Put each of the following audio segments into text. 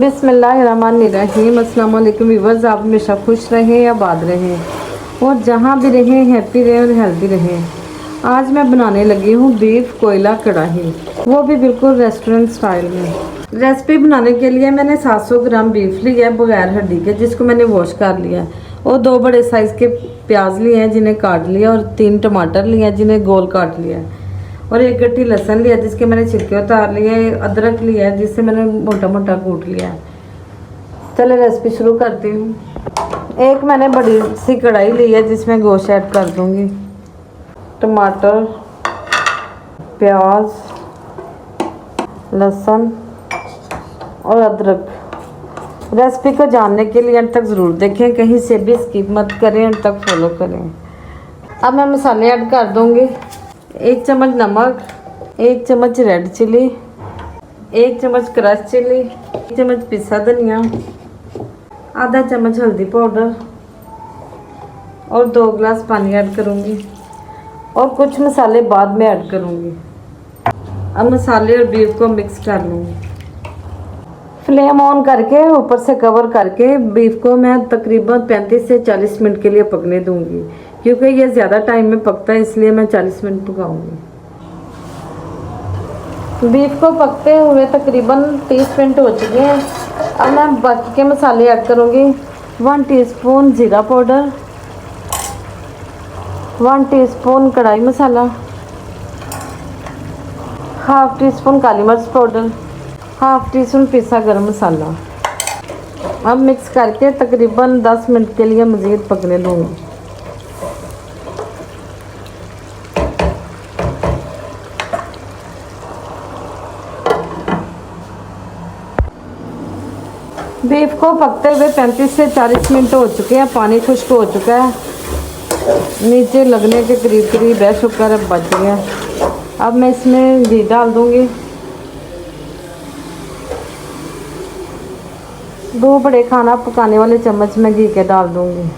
बिस्मिल्लाहिर्रहमानिर्रहीम। अस्सलाम वालेकुम व्यूअर्स, आप हमेशा खुश रहें, आबाद रहें और जहाँ भी रहें हैप्पी रहें और हेल्दी रहें। आज मैं बनाने लगी हूँ बीफ कोयला कढ़ाई, वो भी बिल्कुल रेस्टोरेंट स्टाइल में। रेसिपी बनाने के लिए मैंने 700 ग्राम बीफ लिया है बगैर हड्डी के, जिसको मैंने वॉश कर लिया है। और 2 बड़े साइज़ के प्याज लिए हैं जिन्हें काट लिया, और 3 टमाटर लिए हैं जिन्हें गोल काट लिया है, और 1 गट्ठी लहसुन लिया जिसके मैंने छिलके उतार लिए। अदरक लिया है जिससे मैंने मोटा मोटा कूट लिया है। चलो रेसिपी शुरू करती हूँ। एक मैंने बड़ी सी कढ़ाई ली है जिसमें गोश्त ऐड कर दूँगी। टमाटर, प्याज, लहसुन और अदरक। रेसिपी को जानने के लिए अंत तक ज़रूर देखें, कहीं से भी स्किप मत करें, अंत तक फॉलो करें। अब मैं मसाले ऐड कर दूँगी। 1 चम्मच नमक, 1 चम्मच रेड चिली, 1 चम्मच क्रश चिली, 1 चम्मच पिसा धनिया, आधा चम्मच हल्दी पाउडर और 2 गिलास पानी ऐड करूँगी, और कुछ मसाले बाद में ऐड करूँगी। अब मसाले और बीफ को मिक्स कर लूँगी। फ्लेम ऑन करके ऊपर से कवर करके बीफ को मैं तकरीबन 35 से 40 मिनट के लिए पकने दूँगी, क्योंकि ये ज़्यादा टाइम में पकता है, इसलिए मैं 40 मिनट पकाऊंगी। बीफ को पकते हुए तकरीबन 30 मिनट हो चुके हैं। अब मैं बाकी के मसाले ऐड करूंगी। 1 टीस्पून ज़ीरा पाउडर, 1 टीस्पून कढ़ाई मसाला, हाफ टीस्पून काली मिर्च पाउडर, हाफ टीस्पून पिसा गरम मसाला। अब मिक्स करके तकरीबन 10 मिनट के लिए मज़ीद पकने दूँगी। बीफ को पकते हुए 35 से 40 मिनट हो चुके हैं। पानी खुश्क हो चुका है, नीचे लगने के करीब है, शुक्र है बच गया। अब मैं इसमें घी डाल दूंगी। 2 बड़े खाना पकाने वाले चम्मच में घी के डाल दूंगी,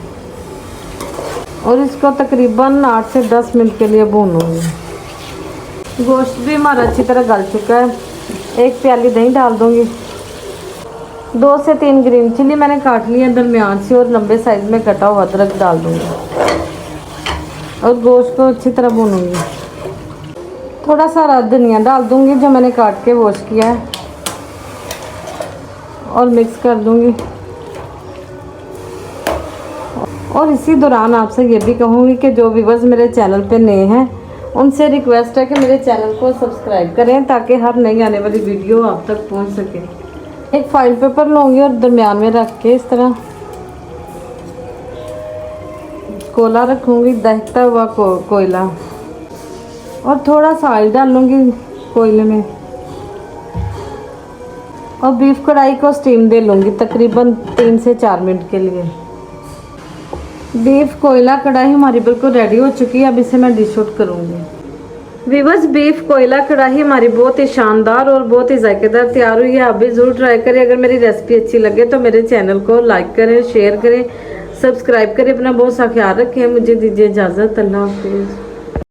और इसको तकरीबन 8 से 10 मिनट के लिए भूनूंगी। गोश्त भी हमारा अच्छी तरह गल चुका है। 1 प्याली दही डाल दूंगी। 2 से 3 ग्रीन चिली मैंने काट ली है दरमियान से, और लंबे साइज में कटा हुआ अदरक डाल दूंगी, और गोश्त को अच्छी तरह भूनूंगी। थोड़ा सा हरा धनिया डाल दूंगी जो मैंने काट के वॉश किया है, और मिक्स कर दूंगी। और इसी दौरान आपसे ये भी कहूँगी कि जो व्यूअर्स मेरे चैनल पे नए हैं उनसे रिक्वेस्ट है कि मेरे चैनल को सब्सक्राइब करें, ताकि हर नई आने वाली वीडियो आप तक पहुँच सके। एक फाइल पेपर लूँगी और दरमियान में रख के इस तरह कोयला रखूँगी, दहकता हुआ कोयला, और थोड़ा सा ऑयल डालूँगी कोयले में, और बीफ कढ़ाई को स्टीम दे लूँगी तकरीबन 3 से 4 मिनट के लिए। बीफ कोयला कढ़ाई हमारी बिल्कुल रेडी हो चुकी है। अब इसे मैं डिश आउट करूँगी। वीवर्स, बीफ कोयला कढ़ाई हमारी बहुत ही शानदार और बहुत ही जायकेदार तैयार हुई है। आप भी ज़रूर ट्राई करें। अगर मेरी रेसिपी अच्छी लगे तो मेरे चैनल को लाइक करें, शेयर करें, सब्सक्राइब करें। अपना बहुत सा ख्याल रखें। मुझे दीजिए इजाज़त। अल्लाह हाफिज़।